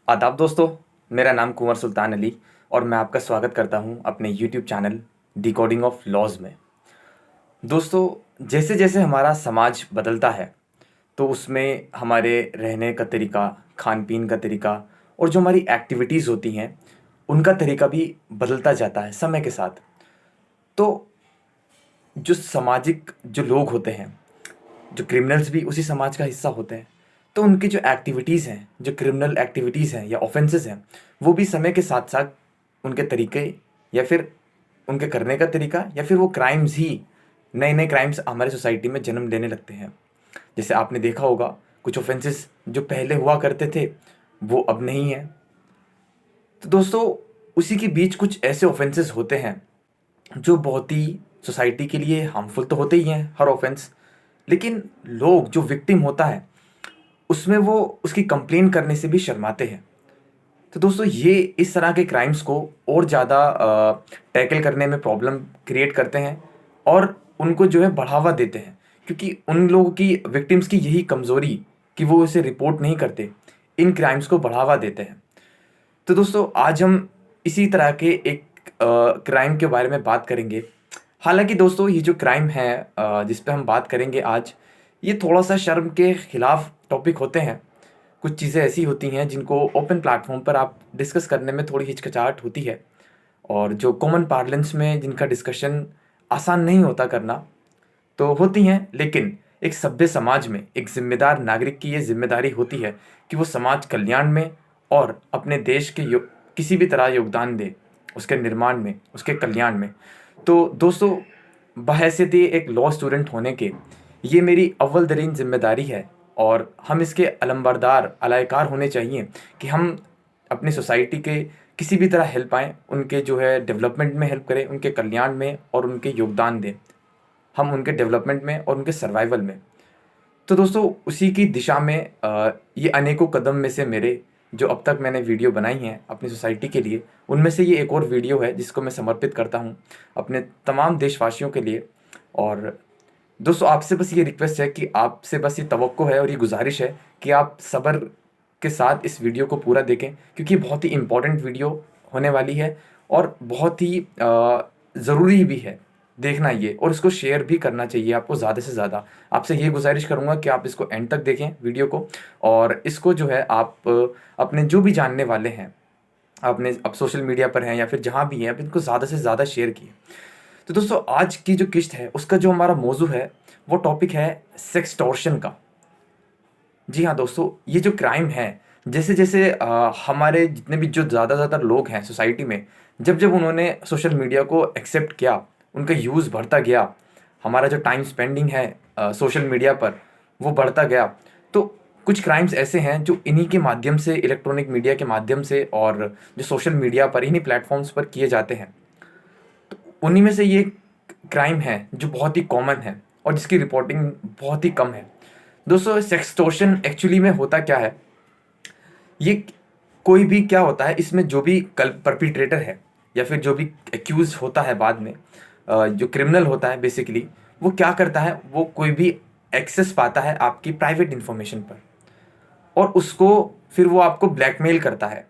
आदाब दोस्तों। मेरा नाम कुंवर सुल्तान अली और मैं आपका स्वागत करता हूं अपने YouTube channel decoding of laws में। दोस्तों, जैसे जैसे हमारा समाज बदलता है तो उसमें हमारे रहने का तरीका, खान पीन का तरीका और जो हमारी एक्टिविटीज़ होती हैं उनका तरीका भी बदलता जाता है समय के साथ। तो जो सामाजिक जो लोग होते हैं, जो क्रिमिनल्स भी उसी समाज का हिस्सा होते हैं, तो उनकी जो एक्टिविटीज़ हैं, जो क्रिमिनल एक्टिविटीज़ हैं या ऑफेंसेस हैं, वो भी समय के साथ साथ उनके तरीके या फिर उनके करने का तरीका या फिर वो क्राइम्स ही नए नए क्राइम्स हमारी सोसाइटी में जन्म लेने लगते हैं। जैसे आपने देखा होगा, कुछ ऑफेंसेस जो पहले हुआ करते थे वो अब नहीं है। तो दोस्तों, उसी के बीच कुछ ऐसे ऑफेंसेस होते हैं जो बहुत ही सोसाइटी के लिए हार्मफुल तो होते ही हैं हर ऑफेंस, लेकिन लोग जो विक्टिम होता है उसमें वो उसकी कंप्लेन करने से भी शर्माते हैं। तो दोस्तों, ये इस तरह के क्राइम्स को और ज़्यादा टैकल करने में प्रॉब्लम क्रिएट करते हैं और उनको जो है बढ़ावा देते हैं, क्योंकि उन लोगों की विक्टिम्स की यही कमज़ोरी कि वो इसे रिपोर्ट नहीं करते, इन क्राइम्स को बढ़ावा देते हैं। तो दोस्तों, आज हम इसी तरह के एक क्राइम के बारे में बात करेंगे। हालांकि दोस्तों, ये जो क्राइम है जिस पे हम बात करेंगे आज, ये थोड़ा सा शर्म के खिलाफ टॉपिक होते हैं। कुछ चीज़ें ऐसी होती हैं जिनको ओपन प्लेटफॉर्म पर आप डिस्कस करने में थोड़ी हिचकिचाहट होती है और जो कॉमन पार्लेंस में जिनका डिस्कशन आसान नहीं होता करना, तो होती हैं। लेकिन एक सभ्य समाज में एक जिम्मेदार नागरिक की ये जिम्मेदारी होती है कि वो समाज कल्याण में और अपने देश के किसी भी तरह योगदान दे, उसके निर्माण में, उसके कल्याण में। तो दोस्तों, बहैसियत एक लॉ स्टूडेंट होने के ये मेरी अव्वल तरीन जिम्मेदारी है और हम इसके अलंबरदार अलायकार होने चाहिए कि हम अपनी सोसाइटी के किसी भी तरह हेल्प आएँ, उनके जो है डेवलपमेंट में हेल्प करें, उनके कल्याण में और उनके योगदान दें, हम उनके डेवलपमेंट में और उनके सर्वाइवल में। तो दोस्तों, उसी की दिशा में ये अनेकों कदम में से मेरे जो अब तक मैंने वीडियो बनाई हैं अपनी सोसाइटी के लिए, उनमें से ये एक और वीडियो है जिसको मैं समर्पित करता हूँ अपने तमाम देशवासियों के लिए। और दोस्तों, आपसे बस ये रिक्वेस्ट है कि आपसे बस ये तवक्को है और ये गुजारिश है कि आप सब्र के साथ इस वीडियो को पूरा देखें, क्योंकि बहुत ही इम्पोर्टेंट वीडियो होने वाली है और बहुत ही ज़रूरी भी है देखना ये, और इसको शेयर भी करना चाहिए आपको ज़्यादा से ज़्यादा। आपसे ये गुजारिश करूँगा कि आप इसको एंड तक देखें वीडियो को, और इसको जो है आप अपने जो भी जानने वाले हैं, आपने अब सोशल मीडिया पर हैं या फिर जहाँ भी हैं, आप इनको ज़्यादा से ज़्यादा शेयर किए। तो दोस्तों, आज की जो किस्त है उसका जो हमारा मौजू है वो टॉपिक है सेक्सटॉर्शन का। जी हाँ दोस्तों, ये जो क्राइम है, जैसे जैसे हमारे जितने भी जो ज़्यादातर लोग हैं सोसाइटी में, जब जब उन्होंने सोशल मीडिया को एक्सेप्ट किया, उनका यूज़ बढ़ता गया, हमारा जो टाइम स्पेंडिंग है सोशल मीडिया पर वो बढ़ता गया, तो कुछ क्राइम्स ऐसे हैं जो इन्हीं के माध्यम से, इलेक्ट्रॉनिक मीडिया के माध्यम से और जो सोशल मीडिया पर, इन्हीं प्लेटफॉर्म्स पर किए जाते हैं। उन्हीं में से ये क्राइम है जो बहुत ही कॉमन है और जिसकी रिपोर्टिंग बहुत ही कम है। दोस्तों, सेक्सटॉर्शन एक्चुअली में होता क्या है? ये कोई भी क्या होता है, इसमें जो भी कल परपिट्रेटर है या फिर जो भी एक्यूज होता है बाद में, जो क्रिमिनल होता है बेसिकली, वो क्या करता है, वो कोई भी एक्सेस पाता है आपकी प्राइवेट इंफॉर्मेशन पर और उसको फिर वो आपको ब्लैकमेल करता है,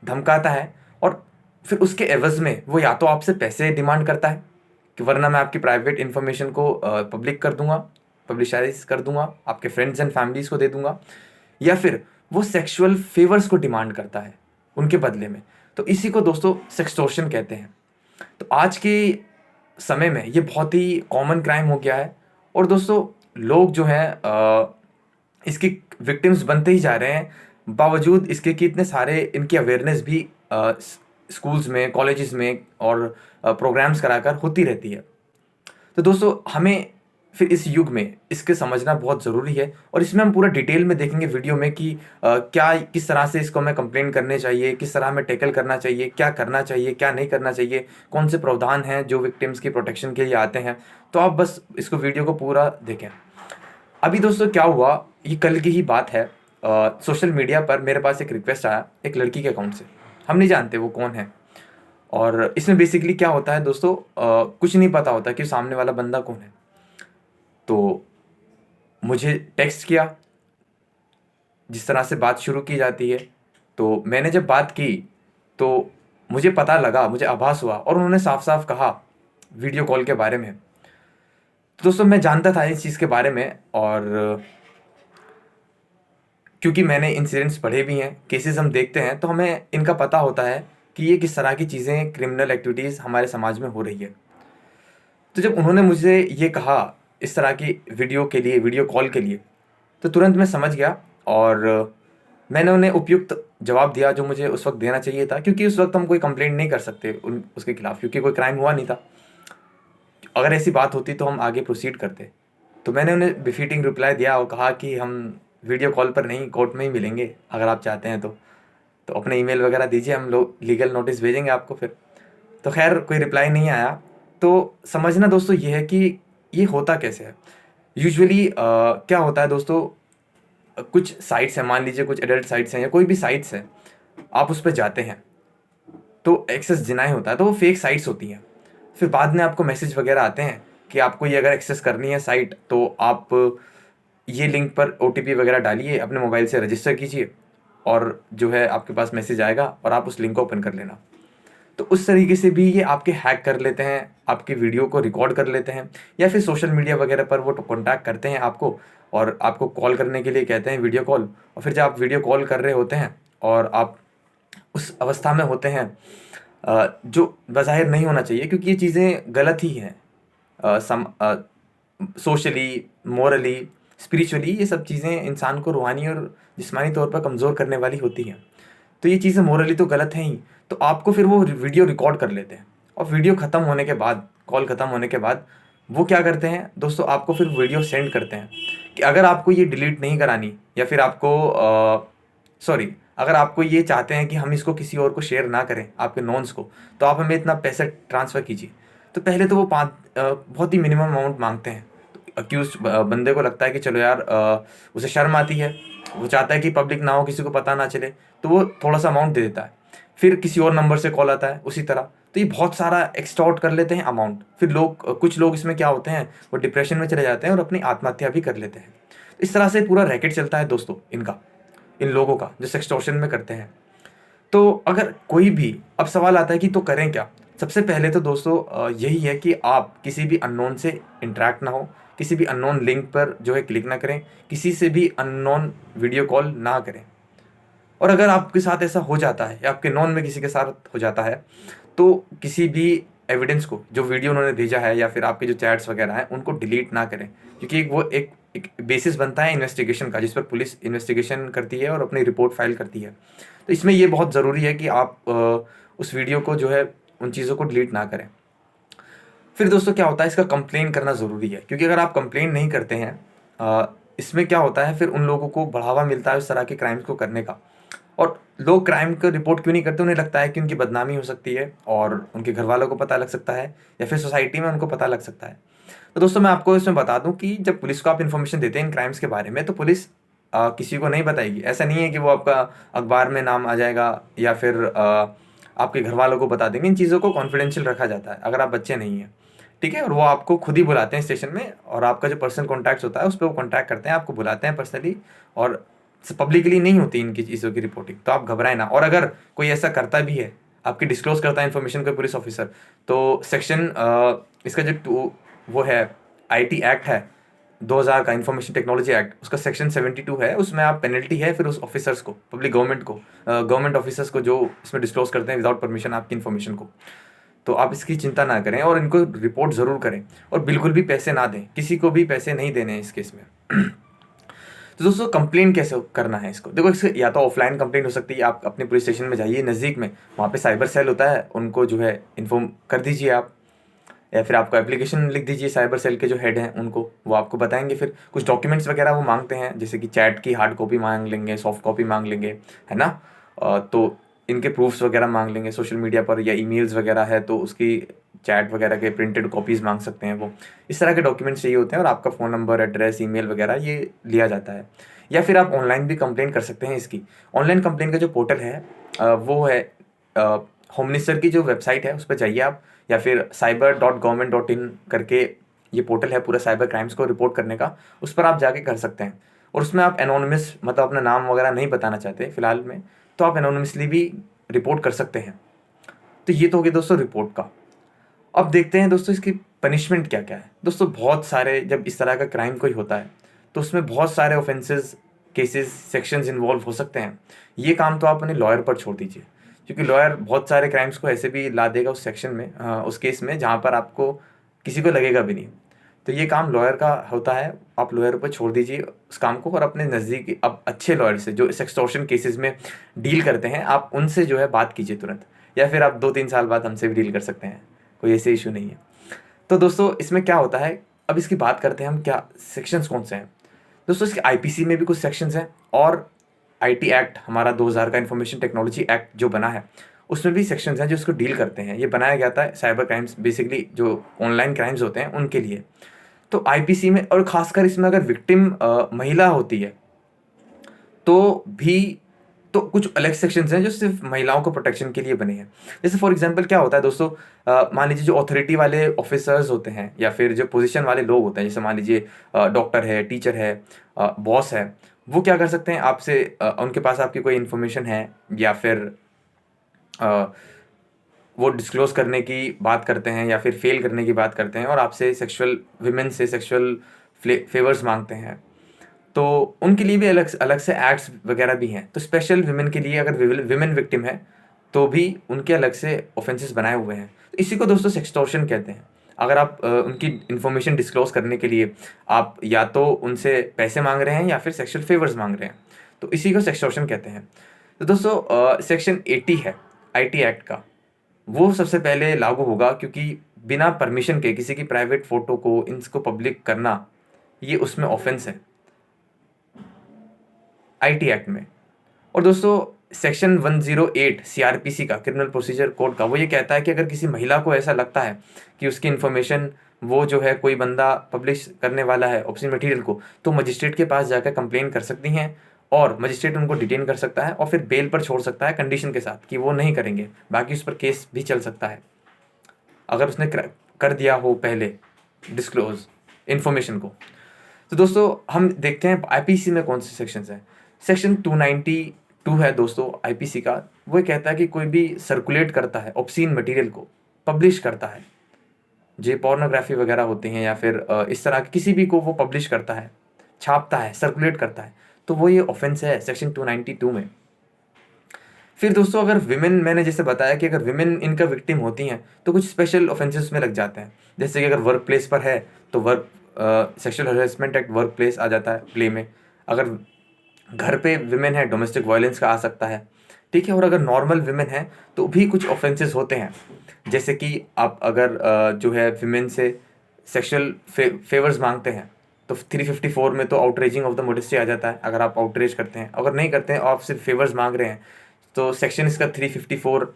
धमकाता है, और फिर उसके एवज में वो या तो आपसे पैसे डिमांड करता है कि वरना मैं आपकी प्राइवेट इन्फॉर्मेशन को पब्लिक कर दूंगा, पब्लिशराइज कर दूंगा, आपके फ्रेंड्स एंड फैमिलीज को दे दूंगा, या फिर वो सेक्सुअल फेवर्स को डिमांड करता है उनके बदले में। तो इसी को दोस्तों सेक्सटॉर्शन कहते हैं। तो आज के समय में ये बहुत ही कॉमन क्राइम हो गया है और दोस्तों, लोग जो हैं इसकी विक्टिम्स बनते ही जा रहे हैं, बावजूद इसके कि इतने सारे इनकी अवेयरनेस भी स्कूल्स में, कॉलेजेस में और प्रोग्राम्स कराकर होती रहती है। तो दोस्तों, हमें फिर इस युग में इसके समझना बहुत ज़रूरी है और इसमें हम पूरा डिटेल में देखेंगे वीडियो में कि क्या, किस तरह से इसको हमें कंप्लेन करने चाहिए, किस तरह हमें टैकल करना चाहिए, क्या करना चाहिए, क्या नहीं करना चाहिए, कौन से प्रावधान हैं जो विक्टिम्स की प्रोटेक्शन के लिए आते हैं। तो आप बस इसको वीडियो को पूरा देखें। अभी दोस्तों क्या हुआ, ये कल की ही बात है। सोशल मीडिया पर मेरे पास एक रिक्वेस्ट आया एक लड़की के अकाउंट से। हम नहीं जानते वो कौन है, और इसमें बेसिकली क्या होता है दोस्तों, कुछ नहीं पता होता कि सामने वाला बंदा कौन है। तो मुझे टेक्स्ट किया, जिस तरह से बात शुरू की जाती है, तो मैंने जब बात की तो मुझे पता लगा, मुझे आभास हुआ और उन्होंने साफ साफ कहा वीडियो कॉल के बारे में। तो दोस्तों मैं जानता था इस चीज़ के बारे में, और क्योंकि मैंने इंसिडेंट्स पढ़े भी हैं, केसेस हम देखते हैं, तो हमें इनका पता होता है कि ये किस तरह की चीज़ें, क्रिमिनल एक्टिविटीज़ हमारे समाज में हो रही है। तो जब उन्होंने मुझे ये कहा इस तरह की वीडियो के लिए, वीडियो कॉल के लिए, तो तुरंत मैं समझ गया और मैंने उन्हें उपयुक्त जवाब दिया जो मुझे उस वक्त देना चाहिए था, क्योंकि उस वक्त हम कोई कंप्लेंट नहीं कर सकते उसके खिलाफ, क्योंकि कोई क्राइम हुआ नहीं था। अगर ऐसी बात होती तो हम आगे प्रोसीड करते। तो मैंने उन्हें बिफिटिंग रिप्लाई दिया और कहा कि हम वीडियो कॉल पर नहीं, कोर्ट में ही मिलेंगे अगर आप चाहते हैं तो अपने ईमेल वगैरह दीजिए, हम लोग लीगल नोटिस भेजेंगे आपको फिर। तो खैर कोई रिप्लाई नहीं आया। तो समझना दोस्तों ये है कि ये होता कैसे है। यूजुअली क्या होता है दोस्तों, कुछ साइट्स हैं, मान लीजिए कुछ एडल्ट साइट्स हैं या कोई भी साइट्स है, आप उस पर जाते हैं तो एक्सेस डिनाई होता है, तो वो फेक साइट्स होती हैं। फिर बाद में आपको मैसेज वगैरह आते हैं कि आपको ये अगर एक्सेस करनी है साइट तो आप ये लिंक पर ओटीपी वगैरह डालिए, अपने मोबाइल से रजिस्टर कीजिए और जो है आपके पास मैसेज आएगा और आप उस लिंक को ओपन कर लेना। तो उस तरीके से भी ये आपके हैक कर लेते हैं, आपकी वीडियो को रिकॉर्ड कर लेते हैं, या फिर सोशल मीडिया वगैरह पर वो कॉन्टैक्ट करते हैं आपको और आपको कॉल करने के लिए कहते हैं वीडियो कॉल। और फिर जब आप वीडियो कॉल कर रहे होते हैं और आप उस अवस्था में होते हैं जो बज़ाहिर नहीं होना चाहिए, क्योंकि ये चीज़ें गलत ही हैं, सोशली, मोरली, स्पिरिचुअली, ये सब चीज़ें इंसान को रूहानी और जिस्मानी तौर पर कमज़ोर करने वाली होती हैं। तो ये चीज़ें मोरली तो गलत हैं ही। तो आपको फिर वो वीडियो रिकॉर्ड कर लेते हैं और वीडियो ख़त्म होने के बाद, कॉल ख़त्म होने के बाद वो क्या करते हैं दोस्तों, आपको फिर वीडियो सेंड करते हैं कि अगर आपको ये डिलीट नहीं करानी, या फिर आपको सॉरी, अगर आपको ये चाहते हैं कि हम इसको किसी और को शेयर ना करें, आपके नॉन्स को, तो आप हमें इतना पैसा ट्रांसफ़र कीजिए। तो पहले तो वो बहुत ही मिनिमम अमाउंट मांगते हैं। तो अक्यूज बंदे को लगता है कि चलो यार, उसे शर्म आती है, वो चाहता है कि पब्लिक ना हो, किसी को पता ना चले, तो वो थोड़ा सा अमाउंट दे देता है। फिर किसी और नंबर से कॉल आता है उसी तरह। तो ये बहुत सारा एक्सटॉर्ट कर लेते हैं अमाउंट। फिर कुछ लोग इसमें क्या होते हैं, वो डिप्रेशन में चले जाते हैं और अपनी आत्महत्या भी कर लेते हैं। इस तरह से पूरा रैकेट चलता है दोस्तों इनका, इन लोगों का जो सेक्सटॉर्शन में करते हैं। तो अगर कोई भी, अब सवाल आता है कि तो करें क्या। सबसे पहले तो दोस्तों यही है कि आप किसी भी अननोन से इंटरेक्ट ना हो, किसी भी अननोन लिंक पर जो है क्लिक ना करें, किसी से भी अननोन वीडियो कॉल ना करें। और अगर आपके साथ ऐसा हो जाता है या आपके नॉन में किसी के साथ हो जाता है, तो किसी भी एविडेंस को, जो वीडियो उन्होंने भेजा है या फिर आपके जो चैट्स वगैरह हैं, उनको डिलीट ना करें, क्योंकि वो एक बेसिस बनता है इन्वेस्टिगेशन का, जिस पर पुलिस इन्वेस्टिगेशन करती है और अपनी रिपोर्ट फाइल करती है। तो इसमें ये बहुत ज़रूरी है कि आप उस वीडियो को जो है, उन चीज़ों को डिलीट ना करें। फिर दोस्तों क्या होता है, इसका कंप्लेन करना ज़रूरी है, क्योंकि अगर आप कंप्लेन नहीं करते हैं, इसमें क्या होता है, फिर उन लोगों को बढ़ावा मिलता है उस तरह के क्राइम्स को करने का। और लोग क्राइम को रिपोर्ट क्यों नहीं करते, उन्हें लगता है कि उनकी बदनामी हो सकती है और उनके घर वालों को पता लग सकता है या फिर सोसाइटी में उनको पता लग सकता है। तो दोस्तों मैं आपको इसमें बता दूं कि जब पुलिस को आप इन्फॉर्मेशन देते हैं इन क्राइम्स के बारे में, तो पुलिस किसी को नहीं बताएगी। ऐसा नहीं है कि वो आपका अखबार में नाम आ जाएगा या फिर आपके घर वालों को बता देंगे। इन चीज़ों को कॉन्फिडेंशियल रखा जाता है अगर आप बच्चे नहीं हैं, ठीक है। और वो आपको खुद ही बुलाते हैं स्टेशन में, और आपका जो पर्सनल कॉन्टैक्ट होता है उस पर वो कॉन्टैक्ट करते हैं, आपको बुलाते हैं पर्सनली, और पब्लिकली नहीं होती इनकी चीज़ों की रिपोर्टिंग। तो आप घबराएं ना। और अगर कोई ऐसा करता भी है, आपकी डिस्क्लोज करता है इन्फॉर्मेशन कोई पुलिस ऑफिसर, तो सेक्शन इसका जो वो है, आईटी एक्ट है 2000 का, इंफॉर्मेशन टेक्नोलॉजी एक्ट, उसका सेक्शन 72 है, उसमें आप पेनल्टी है फिर उस ऑफिसर्स को, पब्लिक गवर्नमेंट ऑफिसर्स को जो इसमें डिस्क्लोज करते हैं विदाउट परमिशन आपकी इन्फॉर्मेशन को। तो आप इसकी चिंता ना करें और इनको रिपोर्ट ज़रूर करें, और बिल्कुल भी पैसे ना दें, किसी को भी पैसे नहीं देने हैं इस केस में। तो दोस्तों कंप्लेन कैसे करना है इसको, देखो इससे या तो ऑफलाइन कंप्लेन हो सकती है, आप अपने पुलिस स्टेशन में जाइए नज़दीक में, वहाँ पे साइबर सेल होता है, उनको जो है इन्फॉर्म कर दीजिए आप, या फिर आपको एप्लीकेशन लिख दीजिए साइबर सेल के जो हेड हैं उनको, वो आपको बताएंगे। फिर कुछ डॉक्यूमेंट्स वगैरह वो मांगते हैं, जैसे कि चैट की हार्ड कॉपी मांग लेंगे, सॉफ्ट कॉपी मांग लेंगे, है ना। तो इनके प्रूफ्स वगैरह मांग लेंगे, सोशल मीडिया पर या ईमेल्स वगैरह है तो उसकी चैट वगैरह के प्रिंटेड कॉपीज़ मांग सकते हैं वो। इस तरह के डॉक्यूमेंट्स चाहिए होते हैं, और आपका फ़ोन नंबर, एड्रेस, ईमेल वगैरह ये लिया जाता है। या फिर आप ऑनलाइन भी कंप्लेन कर सकते हैं इसकी। ऑनलाइन कंप्लेन का जो पोर्टल है वो है होम मिनिस्टर की जो वेबसाइट है उस पर जाइए आप, या फिर cyber.government.in करके ये पोर्टल है पूरा साइबर क्राइम्स को रिपोर्ट करने का, उस पर आप जाके कर सकते हैं। और उसमें आप एनोनिमस, मतलब अपना नाम वगैरह नहीं बताना चाहते फ़िलहाल में, तो आप एनोनिमसली भी रिपोर्ट कर सकते हैं। तो ये तो हो गया दोस्तों रिपोर्ट का। अब देखते हैं दोस्तों इसकी पनिशमेंट क्या क्या है। दोस्तों बहुत सारे जब इस तरह का क्राइम कोई होता है तो उसमें बहुत सारे ऑफेंसेस, केसेस, सेक्शंस इन्वॉल्व हो सकते हैं। ये काम तो आप अपने लॉयर पर छोड़ दीजिए, क्योंकि लॉयर बहुत सारे क्राइम्स को ऐसे भी ला देगा उस सेक्शन में, उस केस में जहाँ पर आपको किसी को लगेगा भी नहीं। तो ये काम लॉयर का होता है, आप लॉयर पर छोड़ दीजिए उस काम को, और अपने नज़दीक अब अच्छे लॉयर से जो एक्सटॉर्शन केसेस में डील करते हैं आप उनसे जो है बात कीजिए तुरंत, या फिर आप 2-3 साल बाद हमसे भी डील कर सकते हैं, कोई ऐसे इशू नहीं है। तो दोस्तों इसमें क्या होता है, अब इसकी बात करते हैं हम, क्या सेक्शंस कौन से हैं। दोस्तों इसके आईपीसी में भी कुछ सेक्शंस हैं, और आईटी एक्ट हमारा 2000 का इंफॉर्मेशन टेक्नोलॉजी एक्ट जो बना है उसमें भी सेक्शंस हैं जो इसको डील करते हैं। ये बनाया गया था साइबर क्राइम्स, बेसिकली जो ऑनलाइन क्राइम्स होते हैं उनके लिए। तो आईपीसी में, और खासकर इसमें अगर विक्टिम महिला होती है तो भी, तो कुछ अलग सेक्शंस हैं जो सिर्फ महिलाओं को प्रोटेक्शन के लिए बने हैं। जैसे फॉर एग्जांपल क्या होता है दोस्तों, मान लीजिए जो अथॉरिटी वाले ऑफिसर्स होते हैं या फिर जो पोजीशन वाले लोग होते हैं, जैसे मान लीजिए डॉक्टर है, टीचर है, बॉस है, वो क्या कर सकते हैं आपसे, उनके पास आपकी कोई इन्फॉर्मेशन है या फिर अ, वो डिस्क्लोज करने की बात करते हैं या फिर फेल करने की बात करते हैं और आपसे सेक्सुअल, विमेन से सेक्सुअल फेवर्स मांगते हैं, तो उनके लिए भी अलग अलग से एक्ट्स वगैरह भी हैं। तो स्पेशल विमेन के लिए, अगर विमेन विक्टिम है तो भी उनके अलग से ऑफेंसेस बनाए हुए हैं। तो इसी को दोस्तों सेक्सटॉर्शन कहते हैं। अगर आप उनकी इन्फॉर्मेशन डिस्क्लोज करने के लिए आप या तो उनसे पैसे मांग रहे हैं या फिर सेक्सुअल फेवर्स मांग रहे हैं, तो इसी को सेक्सटॉर्शन कहते हैं। तो दोस्तों सेक्शन 80 है आईटी एक्ट का, वो सबसे पहले लागू होगा, क्योंकि बिना परमिशन के किसी की प्राइवेट फ़ोटो को, इनको पब्लिक करना, ये उसमें ऑफेंस है आईटी एक्ट में। और दोस्तों सेक्शन 108 सीआरपीसी का, क्रिमिनल प्रोसीजर कोड का, वो ये कहता है कि अगर किसी महिला को ऐसा लगता है कि उसकी इन्फॉर्मेशन वो जो है कोई बंदा पब्लिश करने वाला है अपनी मटेरियल को, तो मजिस्ट्रेट के पास जाकर कंप्लेन कर सकती हैं, और मजिस्ट्रेट उनको डिटेन कर सकता है और फिर बेल पर छोड़ सकता है कंडीशन के साथ कि वो नहीं करेंगे, बाकी उस पर केस भी चल सकता है अगर उसने कर दिया हो पहले डिस्क्लोज इन्फॉर्मेशन को। तो दोस्तों हम देखते हैं आईपीसी में कौन से सेक्शंस हैं। सेक्शन 292 है दोस्तों आईपीसी का, वो कहता है कि कोई भी सर्कुलेट करता है ऑब्सीन मटेरियल को, पब्लिश करता है, जो पोर्नोग्राफी वगैरह होती हैं या फिर इस तरह किसी भी को वो पब्लिश करता है, छापता है, सर्कुलेट करता है, तो वो ये ऑफेंस है सेक्शन 292 में। फिर दोस्तों अगर विमेन, मैंने जैसे बताया कि अगर विमेन इनका विक्टिम होती हैं तो कुछ स्पेशल ऑफेंसेस में लग जाते हैं। जैसे कि अगर वर्क प्लेस पर है तो sexual harassment act work place आ जाता है प्ले में। अगर घर पे विमेन है, डोमेस्टिक वायलेंस का आ सकता है, ठीक है। और अगर नॉर्मल विमेन है तो भी कुछ ऑफेंसेस होते हैं, जैसे कि आप अगर जो है विमेन से सेक्सुअल फेवर्स मांगते हैं तो 354 में तो आउटरेजिंग ऑफ द मोडेस्टी आ जाता है, अगर आप आउटरेज करते हैं। अगर नहीं करते हैं, आप सिर्फ फेवर्स मांग रहे हैं, तो सेक्शन इसका 354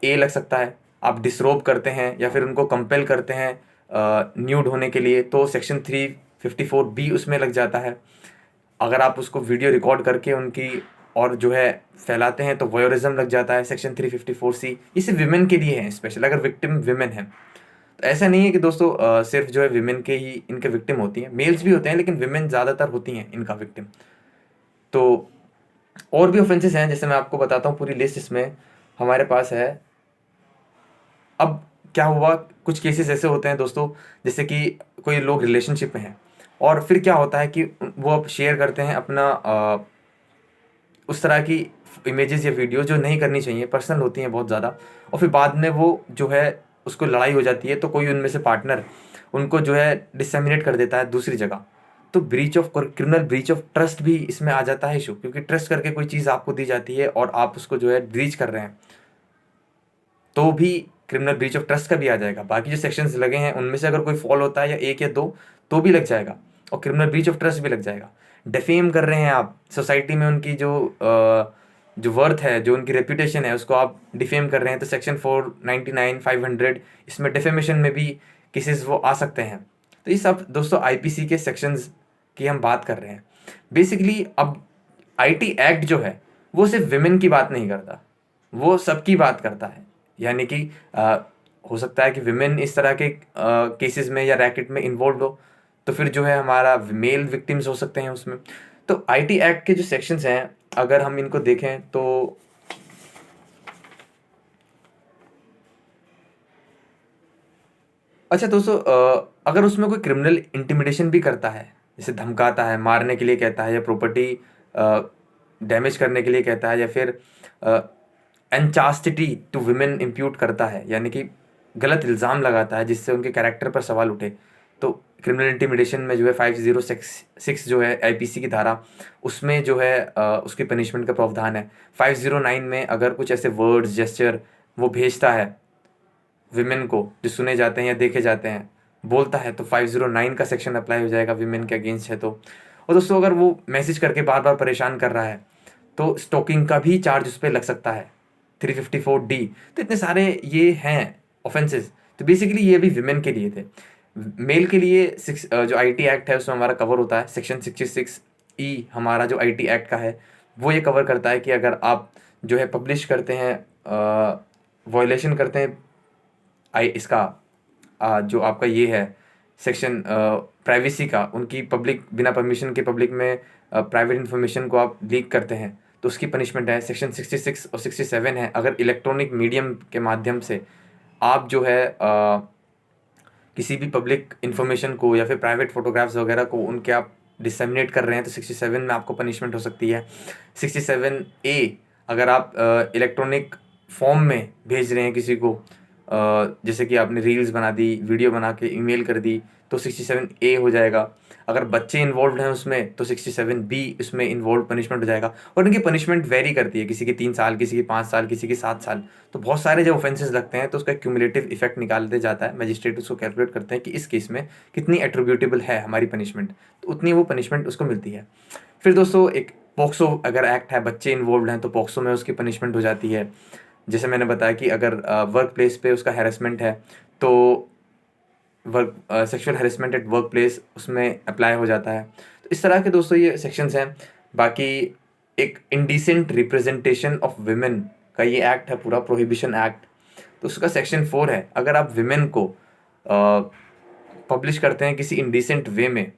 ए लग सकता है। आप डिसरोब करते हैं या फिर उनको कंपेल करते हैं न्यूड होने के लिए, तो सेक्शन 354 बी उसमें लग जाता है। अगर आप उसको वीडियो रिकॉर्ड करके उनकी और जो है फैलाते हैं तो वॉयरिज्म लग जाता है, सेक्शन 354 सी। ये सिर्फ विमेन के लिए है स्पेशल, अगर विक्टिम विमेन है। तो ऐसा नहीं है कि दोस्तों सिर्फ जो है विमेन के ही इनके विक्टिम होती हैं, मेल्स भी होते हैं, लेकिन विमेन ज़्यादातर होती हैं इनका विक्टिम। तो और भी ऑफेंसेस हैं, जैसे मैं आपको बताता हूँ पूरी लिस्ट इसमें हमारे पास है। अब क्या हुआ, कुछ केसेस ऐसे होते हैं दोस्तों, जैसे कि कोई लोग रिलेशनशिप में हैं और फिर क्या होता है कि वो अब शेयर करते हैं अपना उस तरह की इमेजेस या वीडियो जो नहीं करनी चाहिए, पर्सनल होती हैं बहुत ज़्यादा, और फिर बाद में वो जो है उसको लड़ाई हो जाती है, तो कोई उनमें से पार्टनर उनको जो है डिसेमिनेट कर देता है दूसरी जगह। तो क्रिमिनल ब्रीच ऑफ ट्रस्ट भी इसमें आ जाता है इशू, क्योंकि ट्रस्ट करके कोई चीज़ आपको दी जाती है और आप उसको जो है ब्रीच कर रहे हैं, तो भी क्रिमिनल ब्रीच ऑफ ट्रस्ट का भी आ जाएगा। बाकी जो सेक्शंस लगे हैं उनमें से अगर कोई फॉल होता है या एक या दो तो भी लग जाएगा, और क्रिमिनल ब्रीच ऑफ ट्रस्ट भी लग जाएगा। डिफेम कर रहे हैं आप सोसाइटी में, उनकी जो वर्थ है, जो उनकी रेपुटेशन है, उसको आप डिफेम कर रहे हैं, तो सेक्शन 499, 500 इसमें डिफेमेशन में भी केसेस वो आ सकते हैं। तो ये सब दोस्तों आईपीसी के सेक्शंस की हम बात कर रहे हैं बेसिकली। अब आईटी एक्ट जो है वो सिर्फ विमेन की बात नहीं करता, वो सबकी बात करता है। यानी कि हो सकता है कि विमेन इस तरह के केसेस में या रैकेट में इन्वॉल्व हो, तो फिर जो है हमारा मेल विक्टिम्स हो सकते हैं उसमें। तो आईटी एक्ट के जो सेक्शंस हैं अगर हम इनको देखें तो अच्छा दोस्तों, अगर उसमें कोई क्रिमिनल इंटिमिडेशन भी करता है, जैसे धमकाता है, मारने के लिए कहता है, या प्रॉपर्टी डैमेज करने के लिए कहता है, या फिर अनचास्टिटी टू वुमेन इम्प्यूट करता है, यानी कि गलत इल्ज़ाम लगाता है जिससे उनके कैरेक्टर पर सवाल उठे, तो क्रिमिनल इंटिमिडेशन में जो है 506 जो है आईपीसी की धारा, उसमें जो है उसकी पनिशमेंट का प्रावधान है। 509 में अगर कुछ ऐसे वर्ड्स जेस्चर वो भेजता है विमेन को जो सुने जाते हैं या देखे जाते हैं, बोलता है, तो 509 का सेक्शन अप्लाई हो जाएगा विमेन के अगेंस्ट है तो। और दोस्तों अगर वो मैसेज करके बार बार परेशान कर रहा है तो स्टॉकिंग का भी चार्ज उस पर लग सकता है, 354D। तो इतने सारे ये हैं ऑफेंसेस। तो बेसिकली ये भी विमेन के लिए थे। मेल के लिए जो आईटी एक्ट है उसमें हमारा कवर होता है सेक्शन 66E, हमारा जो आईटी एक्ट का है वो ये कवर करता है कि अगर आप जो है पब्लिश करते हैं, वायलेशन करते हैं इसका जो आपका ये है सेक्शन प्राइवेसी का, उनकी पब्लिक बिना परमिशन के पब्लिक में प्राइवेट इन्फॉर्मेशन को आप लीक करते हैं, तो उसकी पनिशमेंट है सेक्शन 66 और 67 है। अगर इलेक्ट्रॉनिक मीडियम के माध्यम से आप जो है किसी भी पब्लिक इन्फॉर्मेशन को या फिर प्राइवेट फोटोग्राफ्स वगैरह को उनके आप डिसेमिनेट कर रहे हैं तो 67 में आपको पनिशमेंट हो सकती है। 67A, अगर आप इलेक्ट्रॉनिक फॉर्म में भेज रहे हैं किसी को, जैसे कि आपने रील्स बना दी, वीडियो बना के ईमेल कर दी, तो 67A हो जाएगा। अगर बच्चे इन्वॉल्व हैं उसमें तो 67B उसमें इन्वॉल्व पनिशमेंट हो जाएगा। और इनकी पनिशमेंट वेरी करती है, किसी की 3 साल, किसी की 5 साल, किसी की 7 साल। तो बहुत सारे जब ऑफेंसेस लगते हैं तो उसका क्यूमुलेटिव इफेक्ट निकालते जाता है, मजिस्ट्रेट उसको कैलकुलेट करते हैं कि इस केस में कितनी एट्रीब्यूटेबल है हमारी पनिशमेंट, तो उतनी वो पनिशमेंट उसको मिलती है। फिर दोस्तों एक पॉक्सो अगर एक्ट है, बच्चे इन्वॉल्व हैं तो पॉक्सो में उसकी पनिशमेंट हो जाती है। जैसे मैंने बताया कि अगर वर्क प्लेस पे उसका हैरेसमेंट है तो work sexual harassment at work place उसमें अप्लाई हो जाता है। तो इस तरह के दोस्तों ये सेक्शंस हैं। बाकी एक इंडिसेंट रिप्रेजेंटेशन ऑफ विमेन का ये एक्ट है पूरा, प्रोहिबिशन एक्ट, तो उसका सेक्शन 4 है। अगर आप विमेन को पब्लिश करते हैं किसी इंडिसेंट वे में,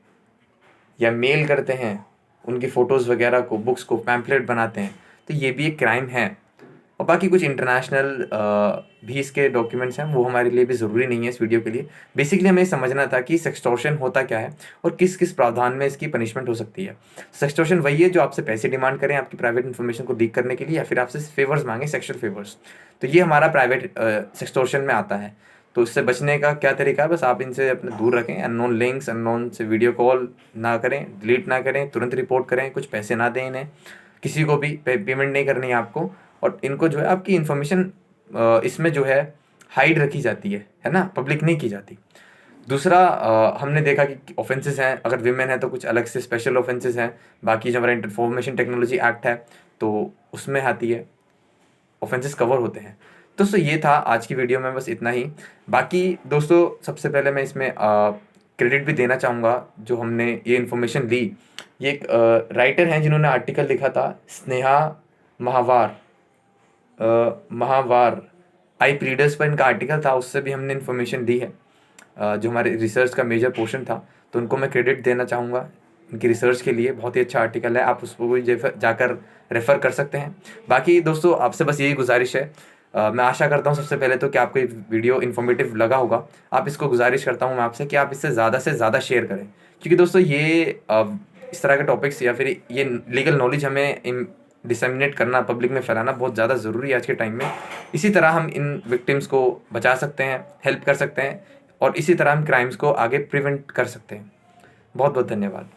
या मेल करते हैं उनकी फ़ोटोज़ वगैरह को, बुक्स को, पैम्पलेट बनाते हैं, तो ये भी एक क्राइम है। और बाकी कुछ इंटरनेशनल भी इसके डॉक्यूमेंट्स हैं, वो हमारे लिए भी ज़रूरी नहीं है इस वीडियो के लिए। बेसिकली हमें समझना था कि सेक्सटॉर्शन होता क्या है और किस किस प्रावधान में इसकी पनिशमेंट हो सकती है। सेक्सटॉर्शन वही है जो आपसे पैसे डिमांड करें आपकी प्राइवेट इन्फॉर्मेशन को लीक करने के लिए, या फिर आपसे फेवर्स मांगे, सेक्शुअल फेवर्स। तो ये हमारा प्राइवेट सेक्सटॉर्शन में आता है। तो इससे बचने का क्या तरीका है, बस आप इनसे अपने दूर रखें। अननोन लिंक्स, अननोन से वीडियो कॉल ना करें, डिलीट ना करें, तुरंत रिपोर्ट करें, कुछ पैसे ना दें इन्हें, किसी को भी पेमेंट नहीं करनी है आपको। और इनको जो है आपकी इन्फॉर्मेशन इसमें जो है हाइड रखी जाती है ना, पब्लिक नहीं की जाती। दूसरा हमने देखा कि ऑफेंसेस हैं, अगर विमेन है तो कुछ अलग से स्पेशल ऑफेंसेस हैं। बाकी जो हमारा इंफॉर्मेशन टेक्नोलॉजी एक्ट है तो उसमें आती है, ऑफेंसेस कवर होते हैं। दोस्तों ये था आज की वीडियो में, बस इतना ही। बाकी दोस्तों सबसे पहले मैं इसमें क्रेडिट भी देना चाहूँगा, जो हमने ये इन्फॉर्मेशन ली, ये एक राइटर हैं जिन्होंने आर्टिकल लिखा था, स्नेहा महावार आई प्लीडर्स पर इनका आर्टिकल था, उससे भी हमने इन्फॉर्मेशन दी है, जो हमारे रिसर्च का मेजर पोर्शन था। तो उनको मैं क्रेडिट देना चाहूँगा इनकी रिसर्च के लिए। बहुत ही अच्छा आर्टिकल है, आप उसको भी जाकर रेफ़र कर सकते हैं। बाकी दोस्तों आपसे बस यही गुजारिश है, मैं आशा करता हूँ सबसे पहले तो कि आपको ये वीडियो इन्फॉर्मेटिव लगा होगा। आप इसको गुजारिश करता हूँ मैं आपसे कि आप इससे ज़्यादा शेयर करें, क्योंकि दोस्तों ये इस तरह के टॉपिक्स या फिर ये लीगल नॉलेज हमें डिसेमिनेट करना, पब्लिक में फैलाना बहुत ज़्यादा ज़रूरी है आज के टाइम में। इसी तरह हम इन विक्टिम्स को बचा सकते हैं, हेल्प कर सकते हैं, और इसी तरह हम क्राइम्स को आगे प्रिवेंट कर सकते हैं। बहुत बहुत धन्यवाद।